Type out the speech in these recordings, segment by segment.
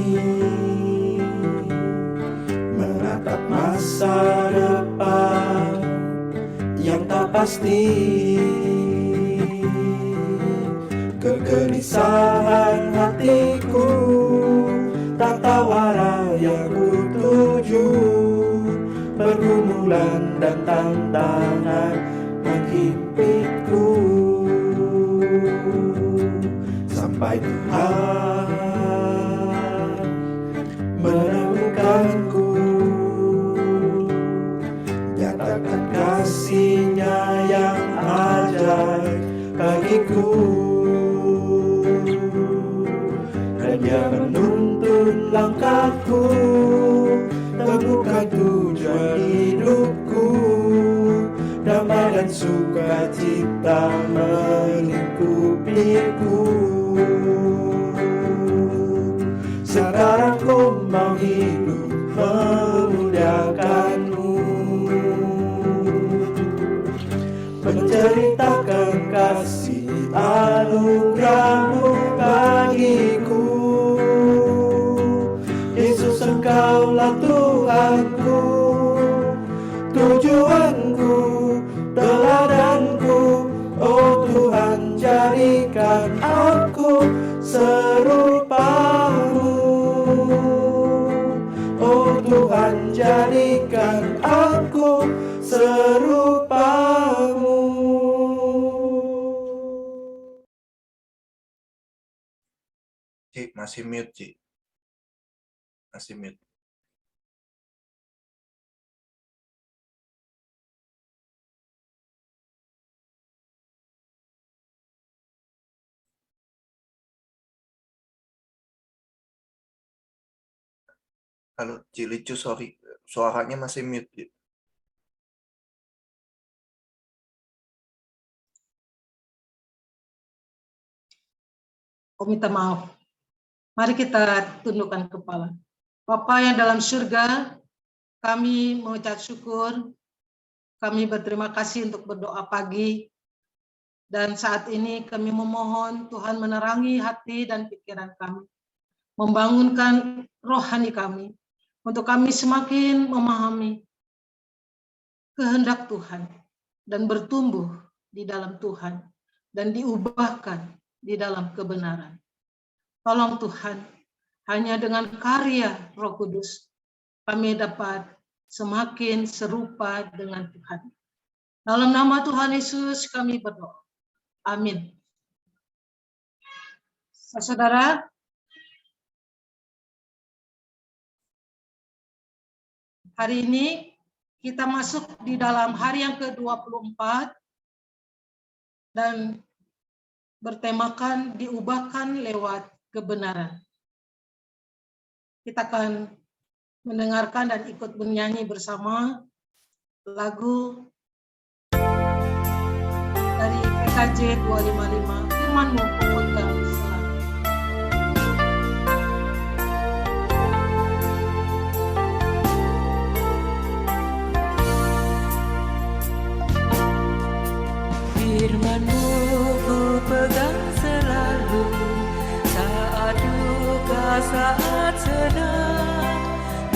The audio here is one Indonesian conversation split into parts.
ini, menatap masa depan yang tak pasti. Kegelisahan hatiku tak tahu arah yang ku tuju, pergumulan dan tantangan menghimpiku, sampai Tuhan menemukanku, nyatakan kasih-Nya yang ajaib bagiku, dan Dia menuntun langkahku, temukan tujuan hidupku, damai dan sukacita melingkupiku. Sekarang ku mau hidup memuliakan-Mu, menceritakan kasih anugerah-Mu bagiku. Yesus, Engkaulah Tuhanku, tujuanku, teladanku. Oh Tuhan, jadikan aku serupa-Mu. Oh Tuhan, jadikan aku serupa-Mu. Cik, masih mute, Cik. Masih mute. Halo, Cilicu, sorry. Suaranya masih mute, Cik. Oh, minta maaf. Mari kita tundukkan kepala. Bapa yang dalam surga, kami mengucap syukur, kami berterima kasih untuk berdoa pagi, dan saat ini kami memohon Tuhan menerangi hati dan pikiran kami, membangunkan rohani kami, untuk kami semakin memahami kehendak Tuhan, dan bertumbuh di dalam Tuhan, dan diubahkan di dalam kebenaran. Tolong Tuhan, hanya dengan karya Roh Kudus kami dapat semakin serupa dengan Tuhan. Dalam nama Tuhan Yesus kami berdoa. Amin. Saudara, hari ini kita masuk di dalam hari yang ke-24 dan bertemakan diubahkan lewat kebenaran. Kita akan mendengarkan dan ikut bernyanyi bersama lagu dari PKJ 255, Firman-Mu pegang selalu. Firman-Mu ku pegang selalu, saat duka, saat senang,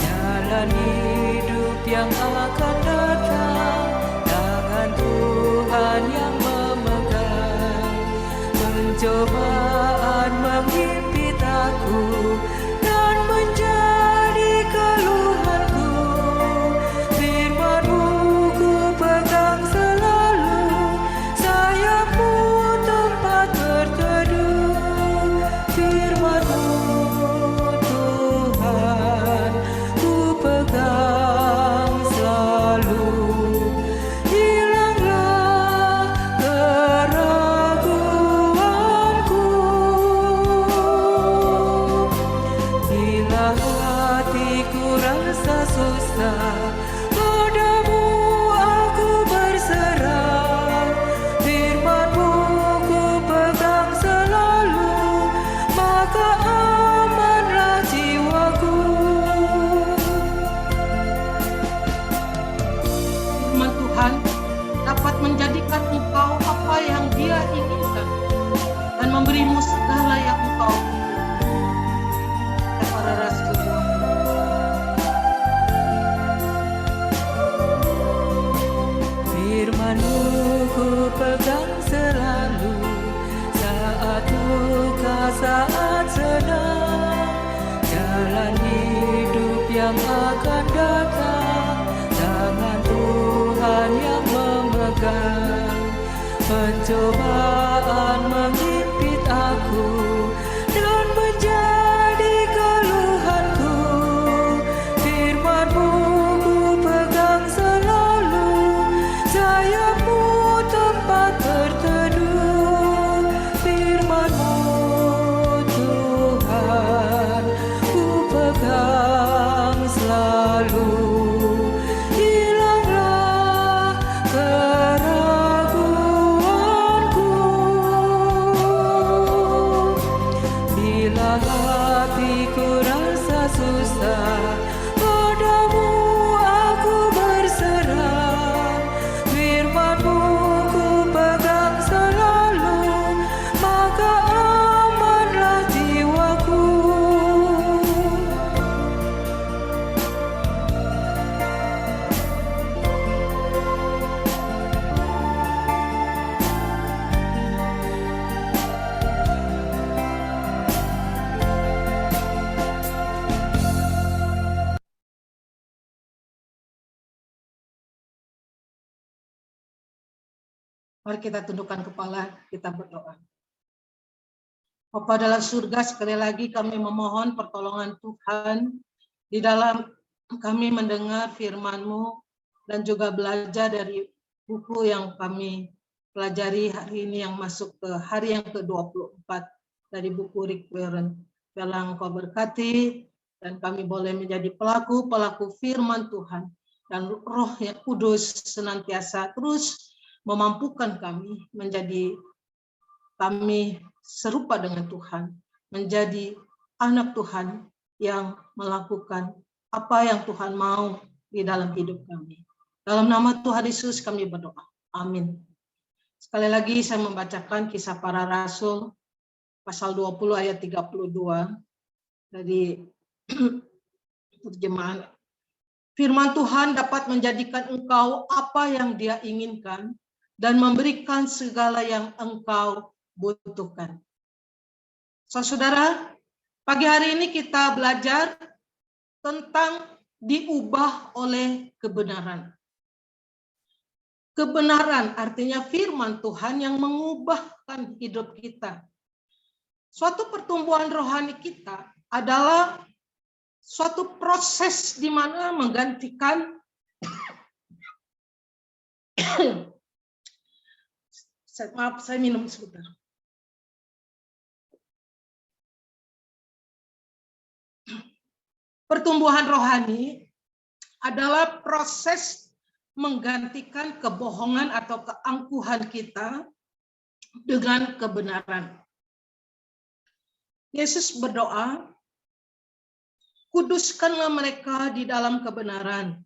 jalan hidup yang akan datang, tangan Tuhan yang memegang. Pencobaan menghimpit aku dan menjadi keluhanku, Firman-Mu ku pegang selalu, sayap-Mu tempat berteduh. Firman-Mu Tuhan ku pegang selalu, hilanglah keraguanku. Bila hatiku rasa susah, padamu aku berserah. Firman-Mu ku pegang selalu, maka amanlah jiwaku. Firman Tuhan dapat menjadikan engkau apa yang Dia inginkan dan memberimu segala yang engkau inginkan. Para jalan hidup yang akan datang, tangan Tuhan yang memegang. Pencobaan mengimpit aku dan menjadi keluhanku. Firman-Mu ku pegang selalu, sayap-Mu tempat berteduh. Firman-Mu Tuhan ku pegang selalu. Hilanglah keraguanku bila hatiku rasa susah. Padamu aku berserah, firman-Mu ku pegang selalu, maka amanlah jiwaku. Mari kita tundukkan kepala, kita berdoa. Bapa dalam surga, sekali lagi kami memohon pertolongan Tuhan di dalam kami mendengar firman-Mu dan juga belajar dari buku yang kami pelajari hari ini yang masuk ke hari yang ke-24 dari buku Rick Warren. Biarlah Engkau berkati dan kami boleh menjadi pelaku-pelaku firman Tuhan, dan Roh yang Kudus senantiasa terus memampukan kami menjadi serupa dengan Tuhan, menjadi anak Tuhan yang melakukan apa yang Tuhan mau di dalam hidup kami. Dalam nama Tuhan Yesus kami berdoa. Amin. Sekali lagi saya membacakan Kisah Para Rasul pasal 20 ayat 32 dari terjemahan. Firman Tuhan dapat menjadikan engkau apa yang Dia inginkan dan memberikan segala yang engkau butuhkan. Saudara, pagi hari ini kita belajar tentang diubah oleh kebenaran. Kebenaran artinya firman Tuhan yang mengubahkan hidup kita. Suatu pertumbuhan rohani kita adalah suatu proses di mana menggantikan maaf, saya minum sebentar. Pertumbuhan rohani adalah proses menggantikan kebohongan atau keangkuhan kita dengan kebenaran. Yesus berdoa, kuduskanlah mereka di dalam kebenaran.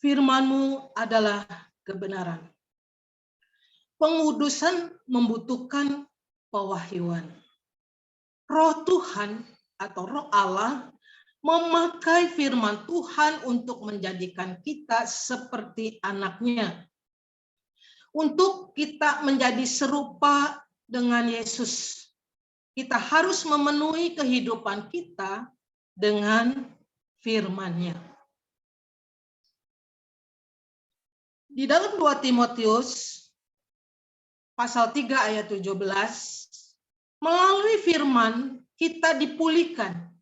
Firman-Mu adalah kebenaran. Pengudusan membutuhkan pewahyuan. Roh Tuhan atau Roh Allah memakai firman Tuhan untuk menjadikan kita seperti anaknya. Untuk kita menjadi serupa dengan Yesus, kita harus memenuhi kehidupan kita dengan firman-Nya. Di dalam 2 Timotius pasal 3 ayat 17, melalui firman kita dipulihkan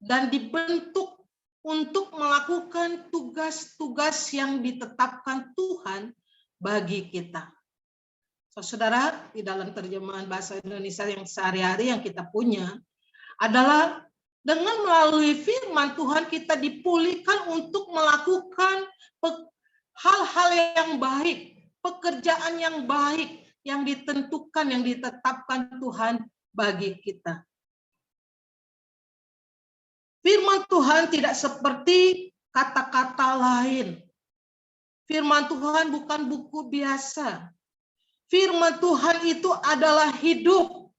dan dibentuk untuk melakukan tugas-tugas yang ditetapkan Tuhan bagi kita. Saudara, di dalam terjemahan bahasa Indonesia yang sehari-hari yang kita punya adalah dengan melalui firman Tuhan kita dipulihkan untuk melakukan hal-hal yang baik, pekerjaan yang baik, yang ditentukan, yang ditetapkan Tuhan bagi kita. Firman Tuhan tidak seperti kata-kata lain. Firman Tuhan bukan buku biasa. Firman Tuhan itu adalah hidup.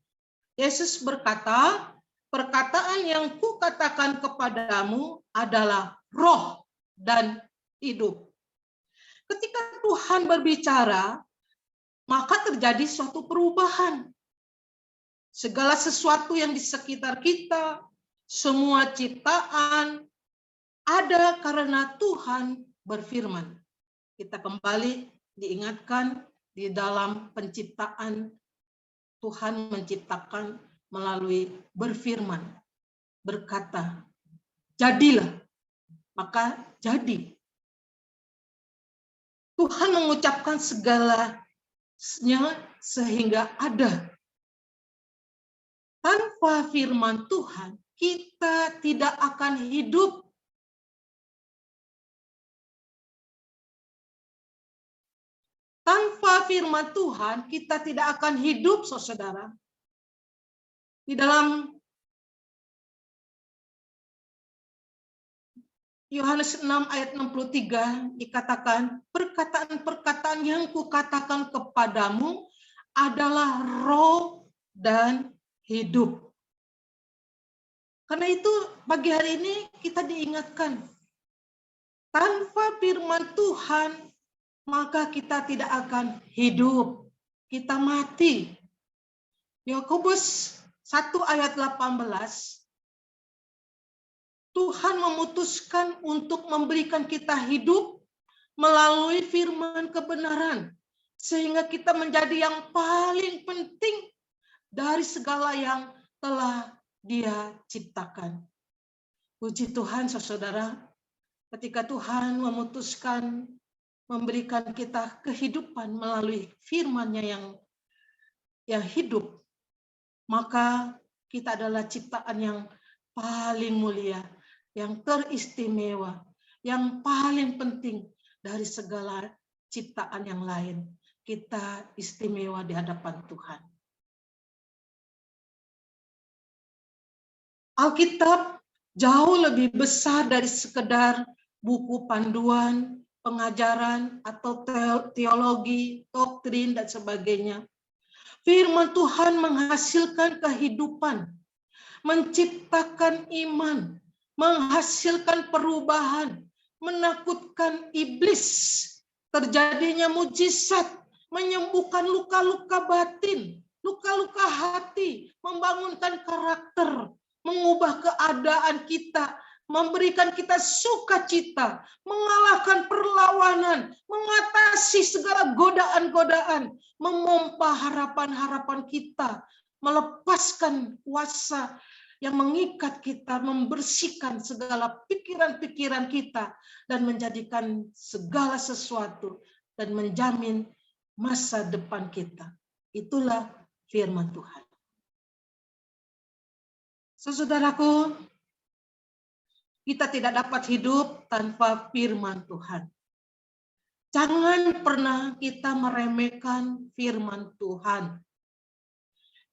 Yesus berkata, perkataan yang kukatakan kepadamu adalah roh dan hidup. Ketika Tuhan berbicara, maka terjadi suatu perubahan. Segala sesuatu yang di sekitar kita, Semua ciptaan ada karena Tuhan berfirman. Kita kembali diingatkan di dalam penciptaan, Tuhan menciptakan melalui berfirman, berkata, jadilah, maka jadi. Tuhan mengucapkan segalanya sehingga ada. Tanpa firman Tuhan, kita tidak akan hidup. Tanpa firman Tuhan, kita tidak akan hidup, saudara. Di dalam Yohanes 6 ayat 63 dikatakan, perkataan-perkataan yang kukatakan kepadamu adalah roh dan hidup. Karena itu pagi hari ini kita diingatkan, tanpa firman Tuhan, maka kita tidak akan hidup. Kita mati. Yakobus 1 ayat 18, Tuhan memutuskan untuk memberikan kita hidup melalui firman kebenaran. Sehingga kita menjadi yang paling penting dari segala yang telah Dia ciptakan. Puji Tuhan, saudara, ketika Tuhan memutuskan memberikan kita kehidupan melalui firman-Nya yang hidup, maka kita adalah ciptaan yang paling mulia, yang teristimewa, yang paling penting dari segala ciptaan yang lain. Kita istimewa di hadapan Tuhan. Alkitab jauh lebih besar dari sekedar buku panduan, pengajaran, atau teologi, doktrin, dan sebagainya. Firman Tuhan menghasilkan kehidupan, menciptakan iman, menghasilkan perubahan, menakutkan iblis, terjadinya mujizat, menyembuhkan luka-luka batin, luka-luka hati, membangunkan karakter, mengubah keadaan kita, memberikan kita sukacita, mengalahkan perlawanan, mengatasi segala godaan-godaan, memompa harapan-harapan kita, melepaskan kuasa yang mengikat kita, membersihkan segala pikiran-pikiran kita, dan menjadikan segala sesuatu, dan menjamin masa depan kita. Itulah firman Tuhan. Saudaraku, kita tidak dapat hidup tanpa firman Tuhan. Jangan pernah kita meremehkan firman Tuhan.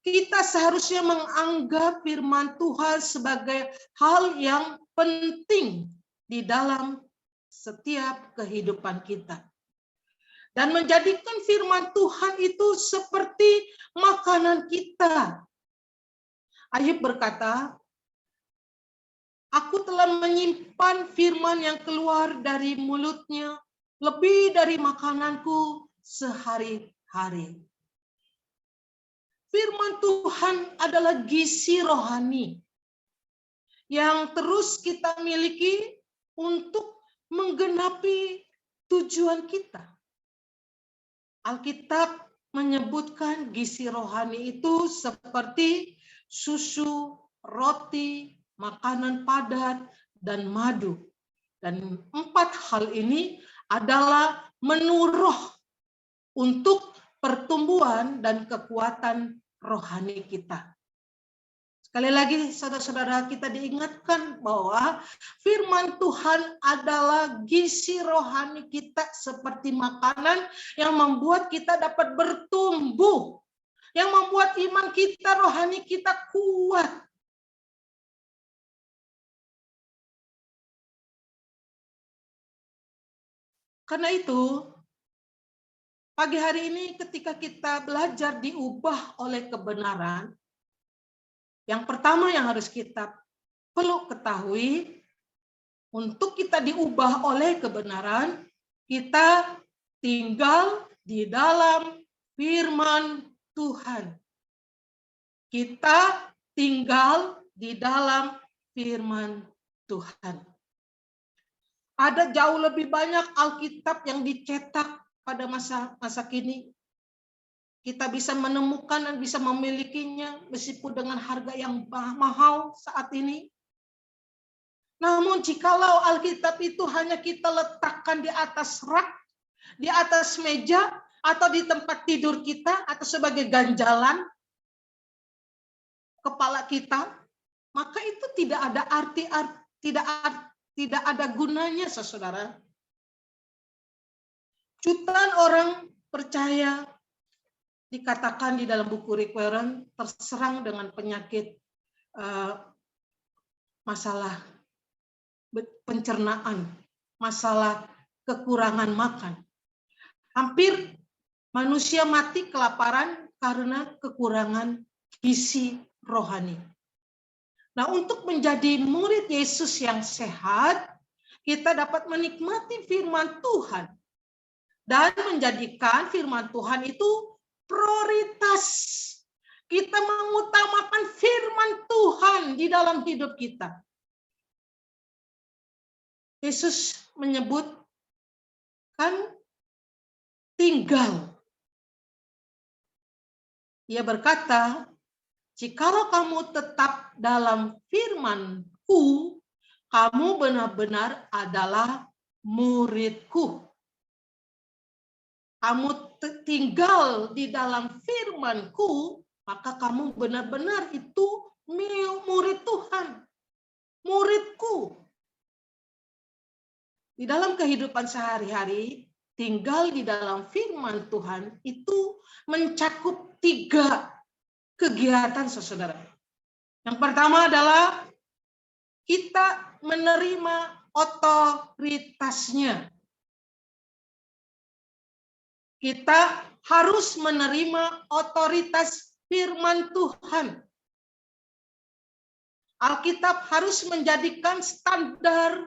Kita seharusnya menganggap firman Tuhan sebagai hal yang penting di dalam setiap kehidupan kita. Dan menjadikan firman Tuhan itu seperti makanan kita. Ayub berkata, aku telah menyimpan firman yang keluar dari mulutnya lebih dari makananku sehari-hari. Firman Tuhan adalah gizi rohani yang terus kita miliki untuk menggenapi tujuan kita. Alkitab menyebutkan gizi rohani itu seperti susu, roti, makanan padat, dan madu. Dan 4 hal ini adalah menu roh untuk pertumbuhan dan kekuatan rohani kita. Sekali lagi, saudara-saudara, kita diingatkan bahwa firman Tuhan adalah gizi rohani kita seperti makanan yang membuat kita dapat bertumbuh, yang membuat iman kita, rohani kita kuat. Karena itu, pagi hari ini ketika kita belajar diubah oleh kebenaran, yang pertama yang harus kita perlu ketahui, untuk kita diubah oleh kebenaran, kita tinggal di dalam firman Tuhan. Kita tinggal di dalam firman Tuhan. Ada jauh lebih banyak Alkitab yang dicetak pada masa kini. Kita bisa menemukan dan bisa memilikinya meskipun dengan harga yang mahal saat ini. Namun jikalau Alkitab itu hanya kita letakkan di atas rak, di atas meja, atau di tempat tidur kita, atau sebagai ganjalan kepala kita, maka itu tidak ada tidak ada gunanya, saudara. Jutaan orang percaya dikatakan di dalam buku Rick Warren terserang dengan penyakit masalah pencernaan, masalah kekurangan makan. Hampir manusia mati kelaparan karena kekurangan gizi rohani. Nah, untuk menjadi murid Yesus yang sehat, kita dapat menikmati firman Tuhan dan menjadikan firman Tuhan itu prioritas. Kita mengutamakan firman Tuhan di dalam hidup kita. Yesus menyebutkan tinggal. Ia berkata, jikalau kamu tetap dalam firman-Ku, kamu benar-benar adalah murid-Ku. Kamu tinggal di dalam firman-Ku, maka kamu benar-benar itu murid Tuhan, murid-Ku. Di dalam kehidupan sehari-hari, tinggal di dalam firman Tuhan itu mencakup 3 kegiatan, saudara. Yang pertama adalah kita menerima otoritasnya. Kita harus menerima otoritas firman Tuhan. Alkitab harus menjadikan standar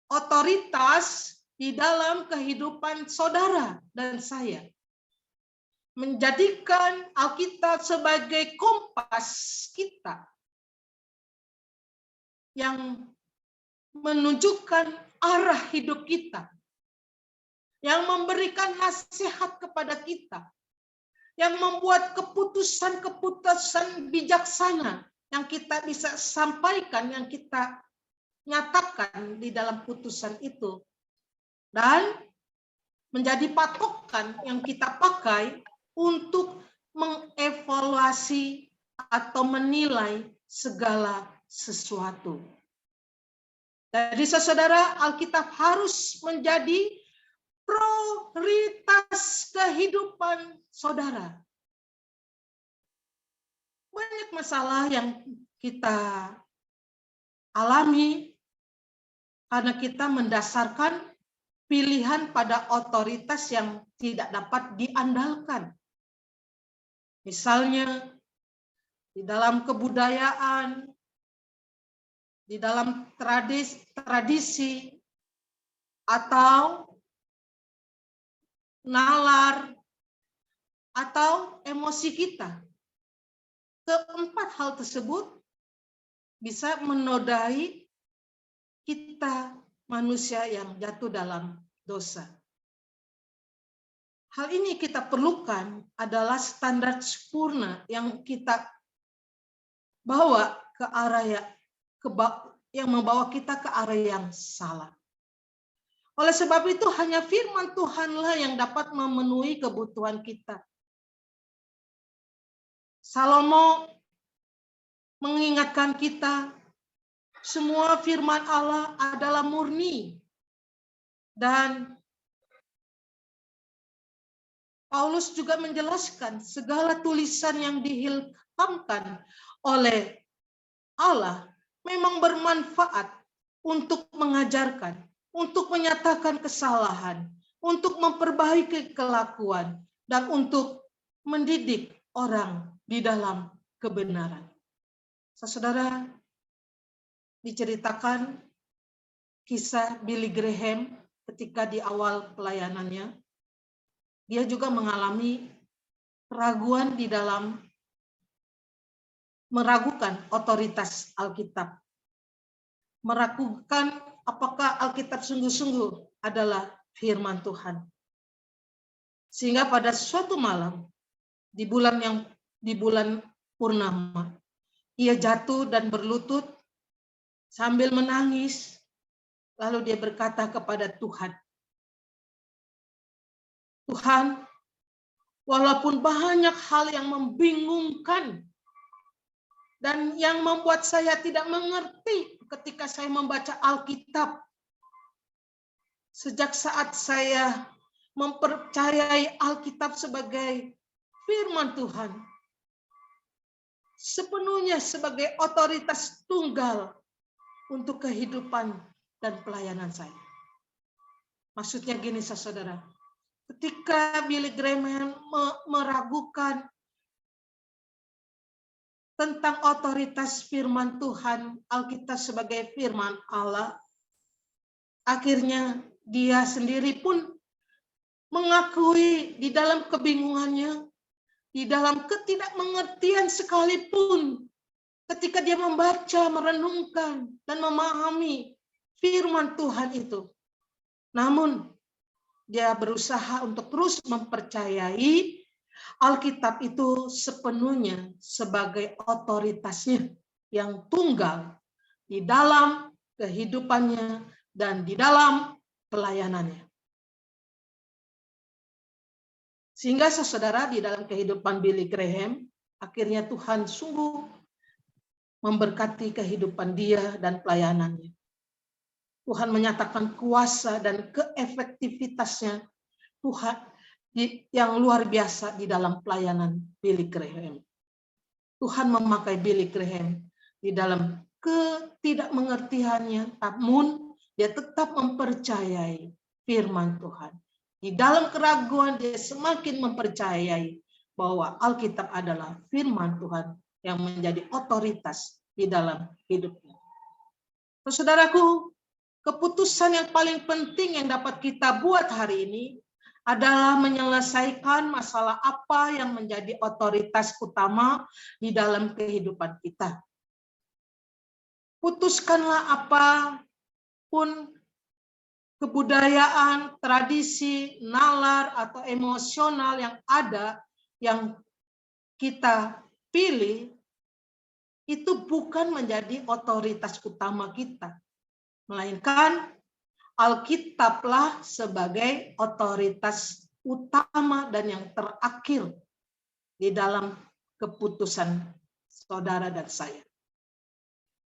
otoritas di dalam kehidupan saudara dan saya. Menjadikan Alkitab sebagai kompas kita yang menunjukkan arah hidup kita, yang memberikan nasihat kepada kita, yang membuat keputusan-keputusan bijaksana yang kita bisa sampaikan, yang kita nyatakan di dalam putusan itu, dan menjadi patokan yang kita pakai untuk mengevaluasi atau menilai segala sesuatu. Jadi saudara, Alkitab harus menjadi prioritas kehidupan saudara. Banyak masalah yang kita alami karena kita mendasarkan pilihan pada otoritas yang tidak dapat diandalkan. Misalnya di dalam kebudayaan, di dalam tradisi, atau nalar, atau emosi kita. Keempat hal tersebut bisa menodai kita manusia yang jatuh dalam dosa. Hal ini kita perlukan adalah standar sempurna yang kita bawa ke arah yang membawa kita ke arah yang salah. Oleh sebab itu hanya firman Tuhanlah yang dapat memenuhi kebutuhan kita. Salomo mengingatkan kita, semua firman Allah adalah murni. Dan Paulus juga menjelaskan segala tulisan yang dihilangkan oleh Allah memang bermanfaat untuk mengajarkan, untuk menyatakan kesalahan, untuk memperbaiki kelakuan, dan untuk mendidik orang di dalam kebenaran. Saudara, diceritakan kisah Billy Graham ketika di awal pelayanannya. Dia juga mengalami keraguan di dalam meragukan otoritas Alkitab. meragukan apakah Alkitab sungguh-sungguh adalah firman Tuhan. Sehingga pada suatu malam di bulan purnama, ia jatuh dan berlutut sambil menangis, lalu dia berkata kepada Tuhan, Tuhan, walaupun banyak hal yang membingungkan dan yang membuat saya tidak mengerti ketika saya membaca Alkitab, sejak saat saya mempercayai Alkitab sebagai firman Tuhan, sepenuhnya sebagai otoritas tunggal untuk kehidupan dan pelayanan saya. Maksudnya gini, saudara, ketika Billy Graham meragukan tentang otoritas firman Tuhan, Alkitab sebagai firman Allah, akhirnya dia sendiri pun mengakui di dalam kebingungannya, di dalam ketidakmengertian sekalipun, ketika dia membaca, merenungkan, dan memahami firman Tuhan itu. Namun, dia berusaha untuk terus mempercayai Alkitab itu sepenuhnya sebagai otoritasnya yang tunggal di dalam kehidupannya dan di dalam pelayanannya. Sehingga saudara, di dalam kehidupan Billy Graham, akhirnya Tuhan sungguh memberkati kehidupan dia dan pelayanannya. Tuhan menyatakan kuasa dan keefektivitasnya Tuhan yang luar biasa di dalam pelayanan Billy Graham. Tuhan memakai Billy Graham di dalam ketidakmengertiannya, namun dia tetap mempercayai firman Tuhan. Di dalam keraguan dia semakin mempercayai bahwa Alkitab adalah firman Tuhan yang menjadi otoritas di dalam hidupnya. Saudaraku, keputusan yang paling penting yang dapat kita buat hari ini adalah menyelesaikan masalah apa yang menjadi otoritas utama di dalam kehidupan kita. Putuskanlah apapun kebudayaan, tradisi, nalar, atau emosional yang ada, yang kita pilih, itu bukan menjadi otoritas utama kita. Melainkan Alkitablah sebagai otoritas utama dan yang terakhir di dalam keputusan saudara dan saya.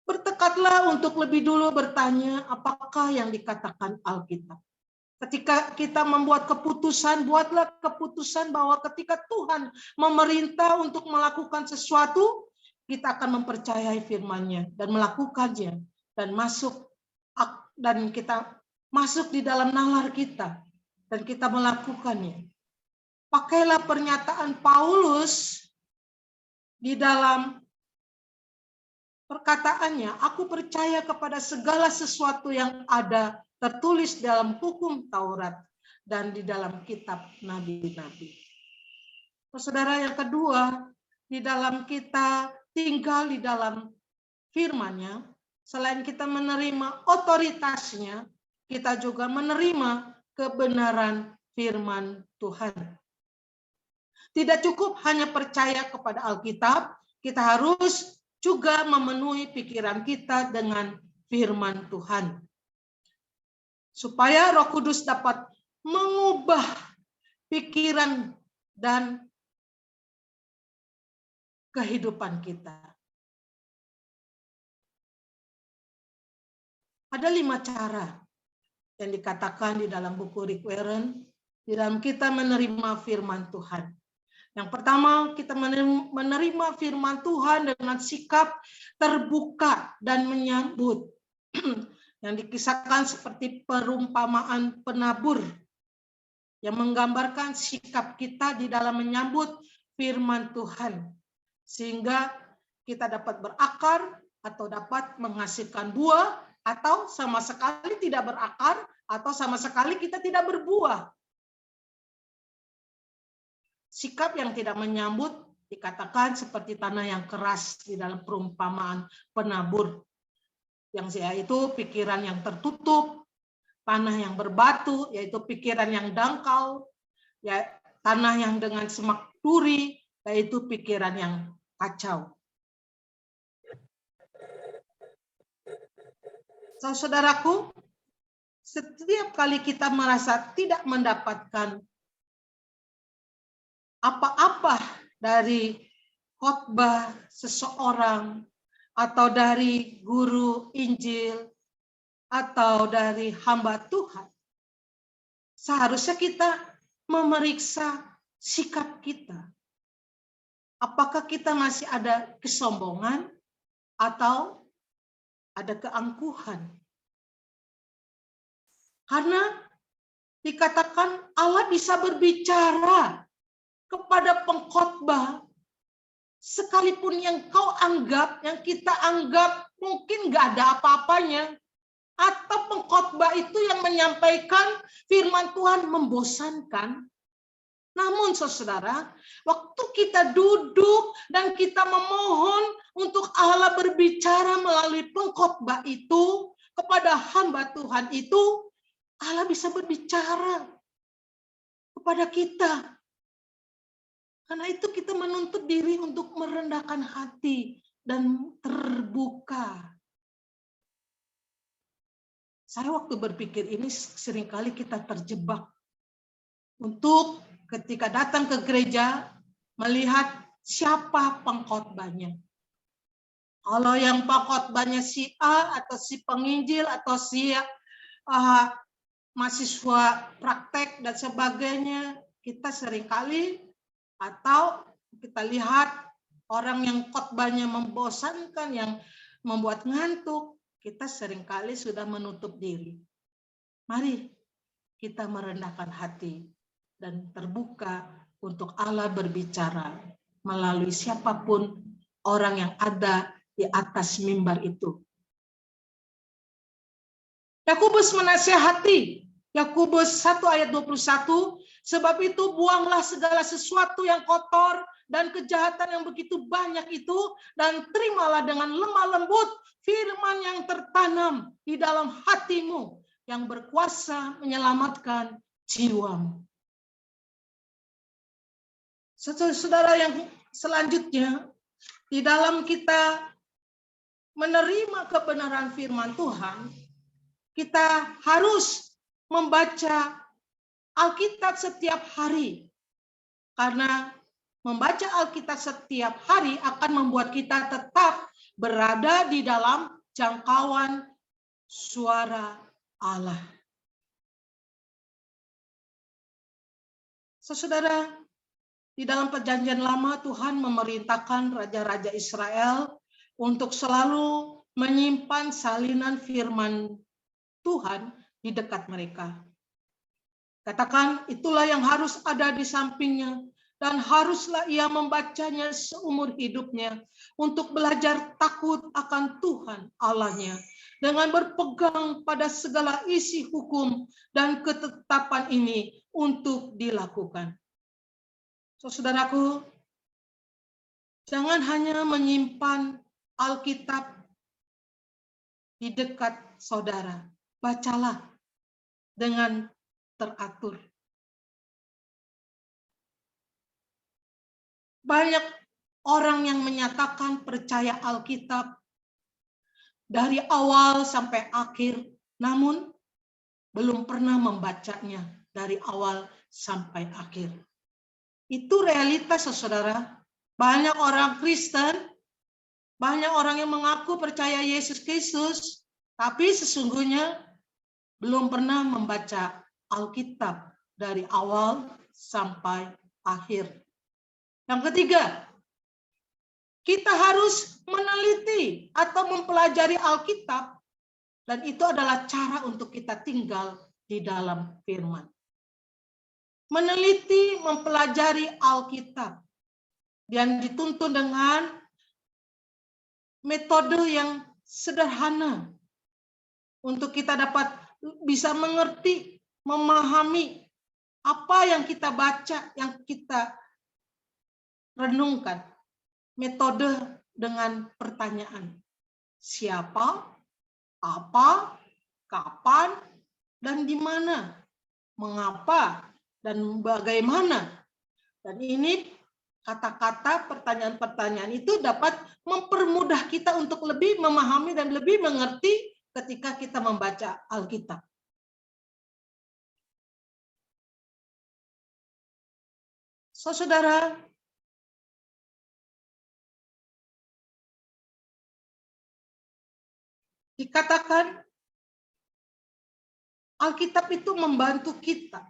Bertekadlah untuk lebih dulu bertanya apakah yang dikatakan Alkitab. Ketika kita membuat keputusan, buatlah keputusan bahwa ketika Tuhan memerintah untuk melakukan sesuatu, kita akan mempercayai firman-Nya dan melakukannya dan kita masuk di dalam nalar kita dan kita melakukannya. Pakailah pernyataan Paulus di dalam perkataannya, aku percaya kepada segala sesuatu yang ada tertulis dalam hukum Taurat dan di dalam kitab nabi-nabi. Saudara, yang kedua, di dalam kita tinggal di dalam firman-Nya, selain kita menerima otoritasnya, kita juga menerima kebenaran firman Tuhan. Tidak cukup hanya percaya kepada Alkitab, kita harus juga memenuhi pikiran kita dengan firman Tuhan. Supaya Roh Kudus dapat mengubah pikiran dan kehidupan kita. Ada 5 cara yang dikatakan di dalam buku Rick Warren, di dalam kita menerima firman Tuhan. Yang pertama, kita menerima firman Tuhan dengan sikap terbuka dan menyambut. Yang dikisahkan seperti perumpamaan penabur yang menggambarkan sikap kita di dalam menyambut firman Tuhan. Sehingga kita dapat berakar atau dapat menghasilkan buah atau sama sekali tidak berakar atau sama sekali kita tidak berbuah. Sikap yang tidak menyambut dikatakan seperti tanah yang keras di dalam perumpamaan penabur. Yang yaitu pikiran yang tertutup, tanah yang berbatu, yaitu pikiran yang dangkal, ya, tanah yang dengan semak duri, yaitu pikiran yang kacau. Saudaraku, setiap kali kita merasa tidak mendapatkan apa-apa dari khotbah seseorang, atau dari guru Injil, atau dari hamba Tuhan, seharusnya kita memeriksa sikap kita. Apakah kita masih ada kesombongan atau ada keangkuhan? Karena dikatakan Allah bisa berbicara kepada pengkhotbah, sekalipun yang kau anggap, yang kita anggap mungkin nggak ada apa-apanya, atau pengkhotbah itu yang menyampaikan firman Tuhan membosankan. Namun saudara, waktu kita duduk dan kita memohon untuk Allah berbicara melalui pengkhotbah itu kepada hamba Tuhan itu, Allah bisa berbicara kepada kita. Karena itu kita menuntut diri untuk merendahkan hati dan terbuka. Saya waktu berpikir ini seringkali kita terjebak untuk ketika datang ke gereja melihat siapa pengkhotbahnya. Kalau yang pengkhotbahnya si A atau si penginjil atau si mahasiswa praktek dan sebagainya, kita seringkali atau kita lihat orang yang khotbahnya membosankan, yang membuat ngantuk, kita seringkali sudah menutup diri. Mari kita merendahkan hati dan terbuka untuk Allah berbicara melalui siapapun orang yang ada di atas mimbar itu. Yakobus menasihati, Yakobus 1 ayat 21, sebab itu buanglah segala sesuatu yang kotor dan kejahatan yang begitu banyak itu, dan terimalah dengan lemah lembut firman yang tertanam di dalam hatimu, yang berkuasa menyelamatkan jiwamu. Saudara yang selanjutnya, di dalam kita menerima kebenaran firman Tuhan, kita harus membaca Alkitab setiap hari. Karena membaca Alkitab setiap hari akan membuat kita tetap berada di dalam jangkauan suara Allah. Saudara, di dalam Perjanjian Lama Tuhan memerintahkan raja-raja Israel untuk selalu menyimpan salinan firman Tuhan di dekat mereka. Katakan, itulah yang harus ada di sampingnya, dan haruslah ia membacanya seumur hidupnya untuk belajar takut akan Tuhan Allahnya, dengan berpegang pada segala isi hukum dan ketetapan ini untuk dilakukan. Saudaraku, jangan hanya menyimpan Alkitab di dekat saudara, bacalah dengan teratur. Banyak orang yang menyatakan percaya Alkitab dari awal sampai akhir, namun belum pernah membacanya dari awal sampai akhir. Itu realitas, saudara. Banyak orang Kristen, banyak orang yang mengaku percaya Yesus Kristus, tapi sesungguhnya belum pernah membaca Alkitab dari awal sampai akhir. Yang ketiga, kita harus meneliti atau mempelajari Alkitab, dan itu adalah cara untuk kita tinggal di dalam firman. Meneliti, mempelajari Alkitab, dan dituntun dengan metode yang sederhana untuk kita dapat bisa mengerti, memahami apa yang kita baca, yang kita renungkan. Metode dengan pertanyaan, siapa, Apa, kapan, dan di mana. Mengapa, dan bagaimana. Dan ini kata-kata, pertanyaan-pertanyaan itu dapat mempermudah kita untuk lebih memahami dan lebih mengerti ketika kita membaca Alkitab. Saudara, dikatakan Alkitab itu membantu kita.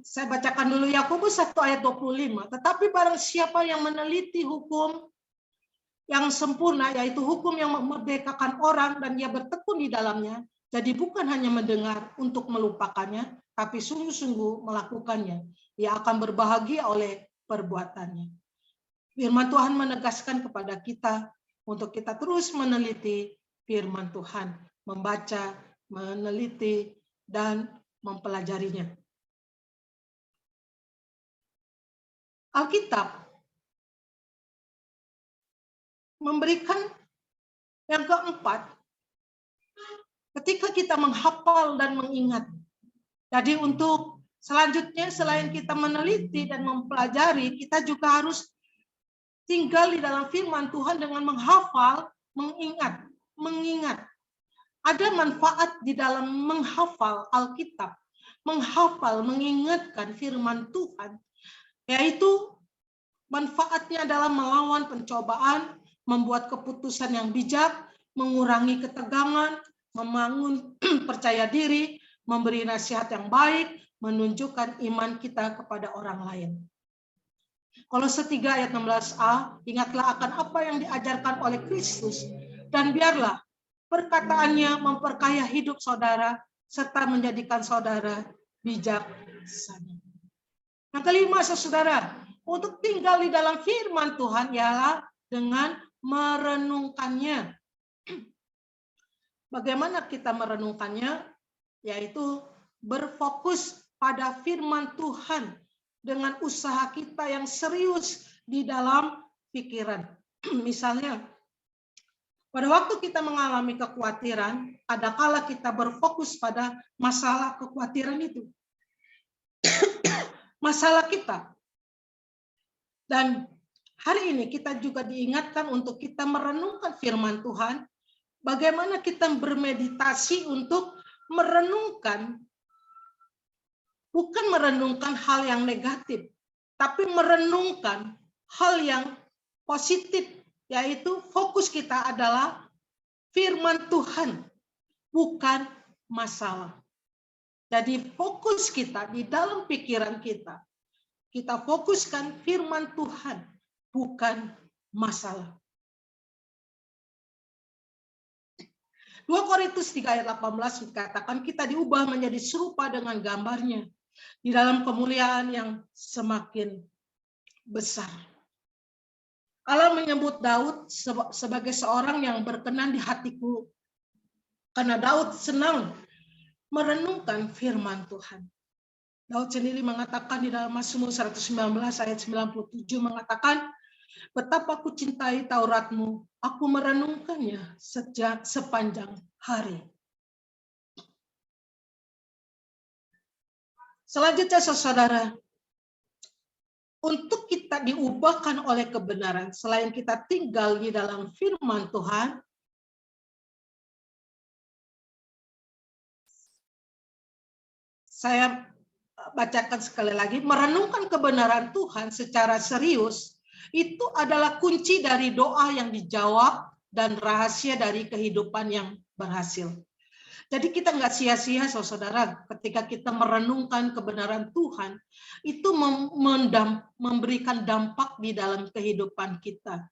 Saya bacakan dulu Yakobus 1 ayat 25. Tetapi barang siapa yang meneliti hukum yang sempurna, yaitu hukum yang memerdekakan orang dan ia bertekun di dalamnya, jadi bukan hanya mendengar untuk melupakannya, tapi sungguh-sungguh melakukannya. Ia akan berbahagia oleh perbuatannya. Firman Tuhan menegaskan kepada kita untuk kita terus meneliti firman Tuhan, membaca, meneliti, dan mempelajarinya. Alkitab memberikan yang keempat, ketika kita menghafal dan mengingat. Jadi untuk selanjutnya selain kita meneliti dan mempelajari, kita juga harus tinggal di dalam firman Tuhan dengan menghafal, mengingat. Ada manfaat di dalam menghafal Alkitab, menghafal, mengingatkan firman Tuhan, yaitu manfaatnya adalah melawan pencobaan, membuat keputusan yang bijak, mengurangi ketegangan, membangun percaya diri, memberi nasihat yang baik, menunjukkan iman kita kepada orang lain. Kolose 3 ayat 16a, ingatlah akan apa yang diajarkan oleh Kristus, dan biarlah perkataannya memperkaya hidup saudara, serta menjadikan saudara bijaksana. Yang kelima, saudara, untuk tinggal di dalam firman Tuhan ialah dengan merenungkannya. Bagaimana kita merenungkannya? Yaitu berfokus pada firman Tuhan dengan usaha kita yang serius di dalam pikiran. Misalnya, pada waktu kita mengalami kekhawatiran, kadangkala kita berfokus pada masalah kekhawatiran itu. Masalah kita. Dan hari ini kita juga diingatkan untuk kita merenungkan firman Tuhan, bagaimana kita bermeditasi untuk merenungkan, bukan merenungkan hal yang negatif, tapi merenungkan hal yang positif, yaitu fokus kita adalah firman Tuhan, bukan masalah. Jadi fokus kita di dalam pikiran kita, kita fokuskan firman Tuhan, bukan masalah. 2 Korintus 3 ayat 18 dikatakan kita diubah menjadi serupa dengan gambarnya di dalam kemuliaan yang semakin besar. Allah menyebut Daud sebagai seorang yang berkenan di hatiku, karena Daud senang merenungkan firman Tuhan. Daud sendiri mengatakan di dalam Mazmur 119 ayat 97 mengatakan, betapa aku cintai Tauratmu, aku merenungkannya sepanjang hari. Selanjutnya saudara, untuk kita diubahkan oleh kebenaran, selain kita tinggal di dalam firman Tuhan, saya bacakan sekali lagi, merenungkan kebenaran Tuhan secara serius, itu adalah kunci dari doa yang dijawab dan rahasia dari kehidupan yang berhasil. Jadi kita nggak sia-sia saudara ketika kita merenungkan kebenaran Tuhan, itu memberikan dampak di dalam kehidupan kita.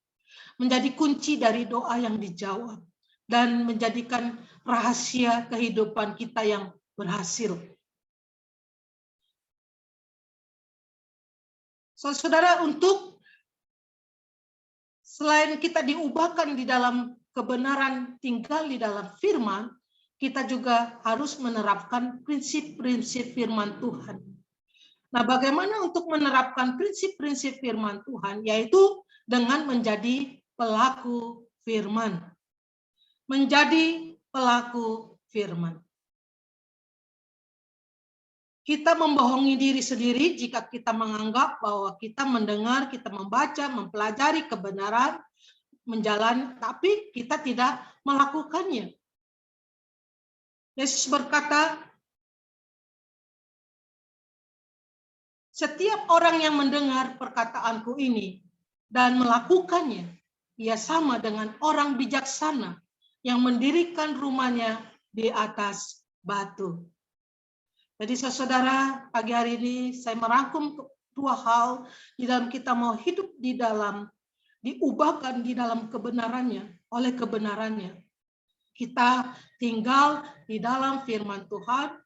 Menjadi kunci dari doa yang dijawab dan menjadikan rahasia kehidupan kita yang berhasil. Saudara, untuk selain kita diubahkan di dalam kebenaran, tinggal di dalam firman, kita juga harus menerapkan prinsip-prinsip firman Tuhan. Nah, bagaimana untuk menerapkan prinsip-prinsip firman Tuhan? Yaitu dengan menjadi pelaku firman. Menjadi pelaku firman. Kita membohongi diri sendiri jika kita menganggap bahwa kita mendengar, kita membaca, mempelajari kebenaran, menjalani, tapi kita tidak melakukannya. Yesus berkata, setiap orang yang mendengar perkataanku ini dan melakukannya, ia sama dengan orang bijaksana yang mendirikan rumahnya di atas batu. Jadi saudara, pagi hari ini saya merangkum dua hal di dalam kita mau hidup di dalam, diubahkan di dalam kebenarannya, oleh kebenarannya. Kita tinggal di dalam firman Tuhan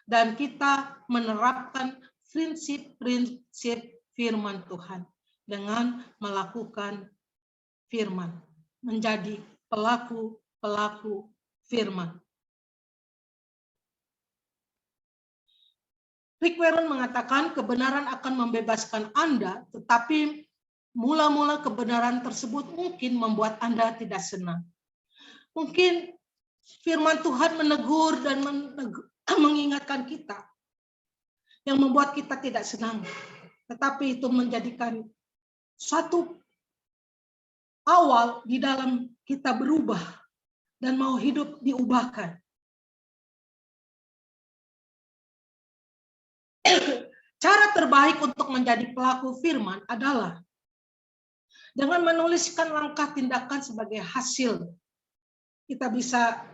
dan kita menerapkan prinsip-prinsip firman Tuhan dengan melakukan firman, menjadi pelaku-pelaku firman. Rick Warren mengatakan kebenaran akan membebaskan Anda, tetapi mula-mula kebenaran tersebut mungkin membuat Anda tidak senang. Mungkin firman Tuhan menegur dan mengingatkan kita yang membuat kita tidak senang. Tetapi itu menjadikan suatu awal di dalam kita berubah dan mau hidup diubahkan. Cara terbaik untuk menjadi pelaku firman adalah dengan menuliskan langkah tindakan sebagai hasil. Kita bisa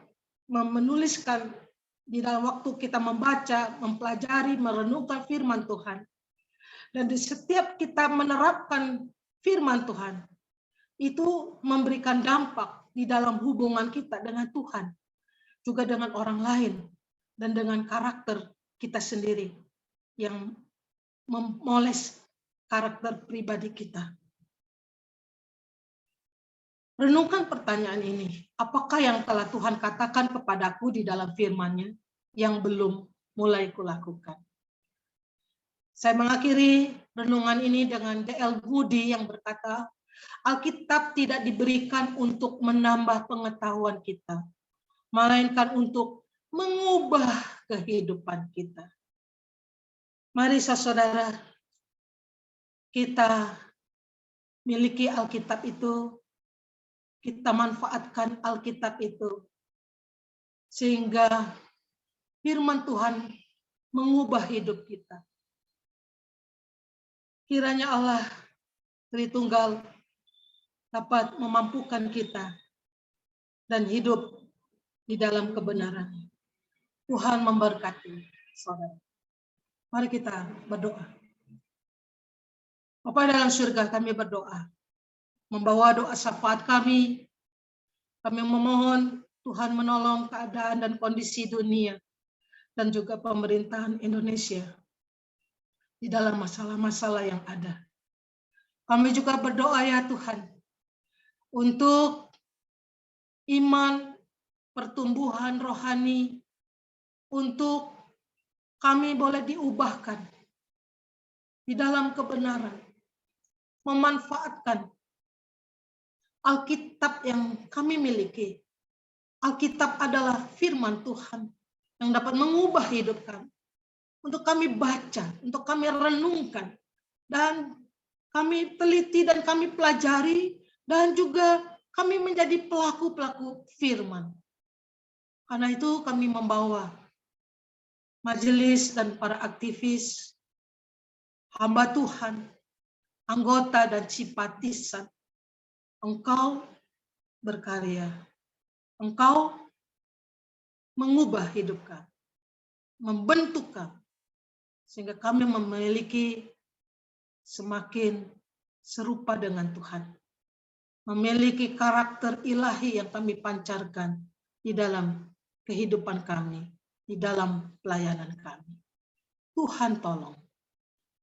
menuliskan di dalam waktu kita membaca, mempelajari, merenungkan firman Tuhan. Dan di setiap kita menerapkan firman Tuhan, itu memberikan dampak di dalam hubungan kita dengan Tuhan, juga dengan orang lain, dan dengan karakter kita sendiri yang memoles karakter pribadi kita. Renungkan pertanyaan ini, apakah yang telah Tuhan katakan kepadaku di dalam firman-Nya yang belum mulai kulakukan? Saya mengakhiri renungan ini dengan D.L. Moody yang berkata, Alkitab tidak diberikan untuk menambah pengetahuan kita, melainkan untuk mengubah kehidupan kita. Mari saudara, kita miliki Alkitab itu, kita manfaatkan Alkitab itu, sehingga firman Tuhan mengubah hidup kita. Kiranya Allah Tritunggal dapat memampukan kita dan hidup di dalam kebenaran. Tuhan memberkati saudara. Mari kita berdoa. Bapa dalam surga, kami berdoa. Membawa doa syafaat kami. Kami memohon Tuhan menolong keadaan dan kondisi dunia dan juga pemerintahan Indonesia di dalam masalah-masalah yang ada. Kami juga berdoa ya Tuhan untuk iman, pertumbuhan rohani, untuk kami boleh diubahkan di dalam kebenaran, memanfaatkan Alkitab yang kami miliki. Alkitab adalah firman Tuhan yang dapat mengubah hidup kami. Untuk kami baca, untuk kami renungkan, dan kami teliti dan kami pelajari, dan juga kami menjadi pelaku-pelaku firman. Karena itu kami membawa majelis dan para aktivis, hamba Tuhan, anggota dan simpatisan. Engkau berkarya, Engkau mengubah hidup kami, membentuk kami, sehingga kami memiliki semakin serupa dengan Tuhan, memiliki karakter ilahi yang kami pancarkan di dalam kehidupan kami, di dalam pelayanan kami. Tuhan tolong.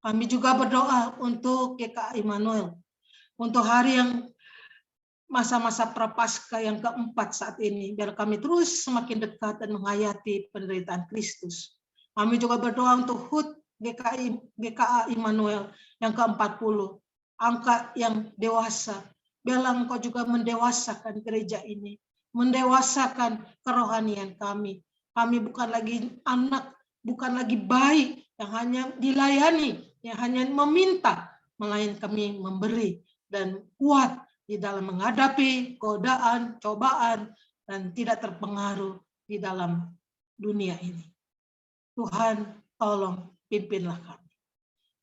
Kami juga berdoa untuk GKA Immanuel, untuk hari yang masa-masa prapaskah yang keempat saat ini, biar kami terus semakin dekat dan menghayati penderitaan Kristus. Kami juga berdoa untuk HUT GKA Immanuel yang ke-40, angka yang dewasa. Biarlah Engkau juga mendewasakan gereja ini, mendewasakan kerohanian kami. Kami bukan lagi anak, bukan lagi bayi yang hanya dilayani, yang hanya meminta, melainkan kami memberi dan kuat di dalam menghadapi godaan, cobaan, dan tidak terpengaruh di dalam dunia ini. Tuhan, tolong pimpinlah kami.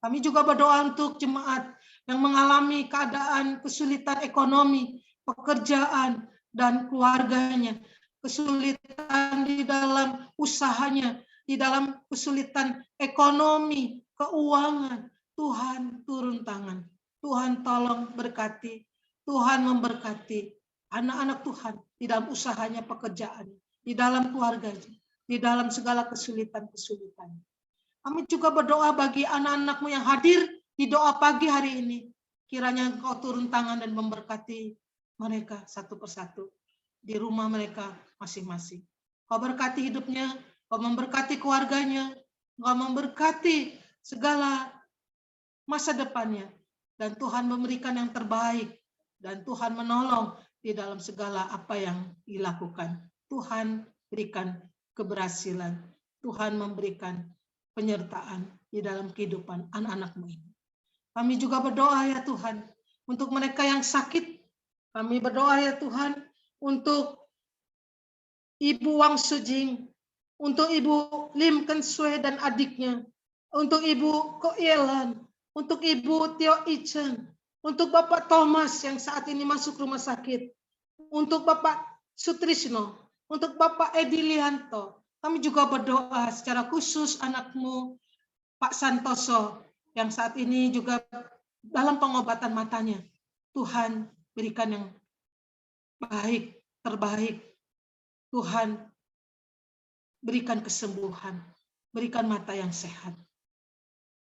Kami juga berdoa untuk jemaat yang mengalami keadaan kesulitan ekonomi, pekerjaan, dan keluarganya. Kesulitan di dalam usahanya, di dalam kesulitan ekonomi, keuangan. Tuhan turun tangan. Tuhan tolong berkati. Tuhan memberkati anak-anak Tuhan di dalam usahanya, pekerjaan, di dalam keluarganya, di dalam segala kesulitan-kesulitan. Kami juga berdoa bagi anak-anakmu yang hadir di doa pagi hari ini. Kiranya Engkau turun tangan dan memberkati mereka satu persatu di rumah mereka masing-masing. Kau berkati hidupnya, Kau memberkati keluarganya, Kau memberkati segala masa depannya. Dan Tuhan memberikan yang terbaik. Dan Tuhan menolong di dalam segala apa yang dilakukan. Tuhan berikan keberhasilan. Tuhan memberikan penyertaan di dalam kehidupan anak-anak-Mu ini. Kami juga berdoa ya Tuhan, untuk mereka yang sakit. Kami berdoa ya Tuhan, untuk Ibu Wang Sujing, untuk Ibu Lim Kensue dan adiknya, untuk Ibu Ko Yelan, untuk Ibu Tio Ichen, untuk Bapak Thomas yang saat ini masuk rumah sakit, untuk Bapak Sutrisno, untuk Bapak Edi Lianto. Kami juga berdoa secara khusus anakmu Pak Santoso yang saat ini juga dalam pengobatan matanya. Tuhan berikan yang baik, terbaik. Tuhan berikan kesembuhan, berikan mata yang sehat.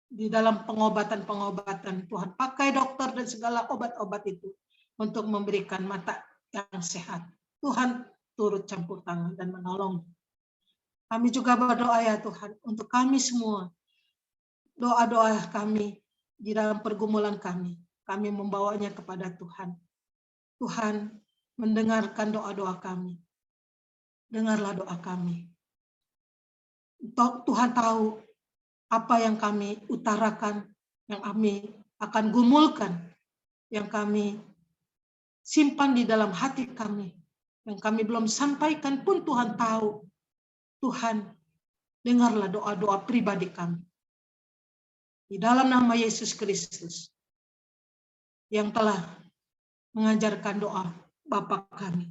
Di dalam pengobatan-pengobatan Tuhan pakai dokter dan segala obat-obat itu untuk memberikan mata yang sehat. Tuhan turut campur tangan dan menolong. Kami juga berdoa ya Tuhan untuk kami semua. Doa-doa kami di dalam pergumulan kami membawanya kepada Tuhan. Tuhan mendengarkan doa-doa kami. Dengarlah doa kami. Tuhan tahu apa yang kami utarakan, yang kami akan gumulkan, yang kami simpan di dalam hati kami, yang kami belum sampaikan pun Tuhan tahu. Tuhan, dengarlah doa-doa pribadi kami. Di dalam nama Yesus Kristus, yang telah mengajarkan doa Bapa kami.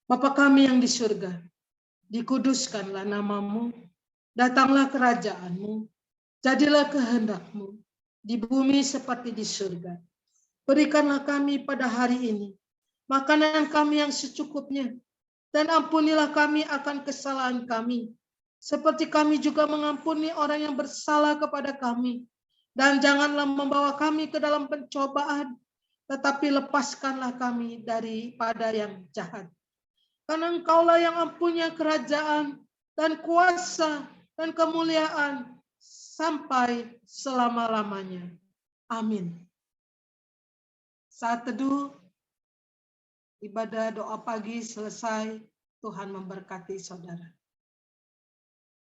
Bapa kami yang di surga, dikuduskanlah namamu, datanglah kerajaanmu, jadilah kehendakmu, di bumi seperti di surga. Berikanlah kami pada hari ini makanan kami yang secukupnya, dan ampunilah kami akan kesalahan kami, seperti kami juga mengampuni orang yang bersalah kepada kami. Dan janganlah membawa kami ke dalam pencobaan, tetapi lepaskanlah kami daripada yang jahat. Karena Engkaulah yang mempunyai kerajaan dan kuasa dan kemuliaan sampai selama-lamanya. Amin. Saat teduh, ibadah doa pagi selesai. Tuhan memberkati saudara.